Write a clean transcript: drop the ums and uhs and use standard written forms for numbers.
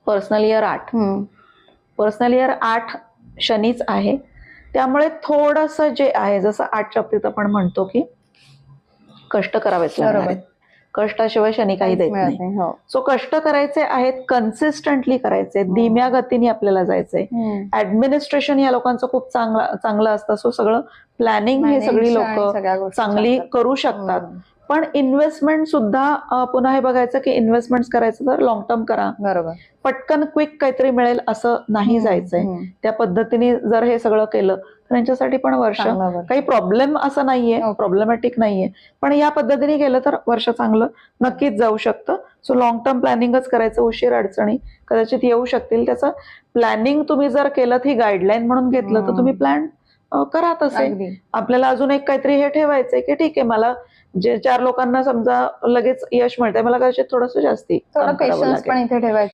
Personal year 8. Personal year 8 शनीच आहे, त्यामुळे थोडंसं जे आहे जसं 8च्या बाबतीत आपण म्हणतो की कष्ट करावेच लागणार आहेत. कष्टाशिवाय शनी काही देत नाही. सो कष्ट करायचे आहेत, कन्सिस्टंटली करायचे, धीम्या गतीने आपल्याला जायचंय. ऍडमिनिस्ट्रेशन या लोकांचं खूप चांगलं असतं. सो सगळं प्लॅनिंग हे सगळी लोक चांगली करू शकतात. पण इन्व्हेस्टमेंट सुद्धा पुन्हा हे बघायचं की इन्व्हेस्टमेंट करायचं तर लॉंग टर्म करा. बरोबर. पटकन क्विक काहीतरी मिळेल असं नाही जायचंय. त्या पद्धतीने जर हे सगळं केलं तर त्यांच्यासाठी पण वर्ष काही प्रॉब्लेम असं नाहीये, प्रॉब्लेमॅटिक नाहीये. पण या पद्धतीने केलं तर वर्ष चांगलं नक्कीच जाऊ शकतं. सो लॉंग टर्म प्लॅनिंगच करायचं. उशीर अडचणी कदाचित येऊ शकतील, त्याचं प्लॅनिंग तुम्ही जर केलं, ही गाईडलाईन म्हणून घेतलं तर तुम्ही प्लॅन करा तसे. आपल्याला अजून एक काहीतरी हे ठेवायचंय की ठीक आहे, मला जे 4 लोकांना समजा लगेच यश मिळतंय, मला कदाचित थोडंसं जास्ती पेशन्स पण इथे ठेवायचं.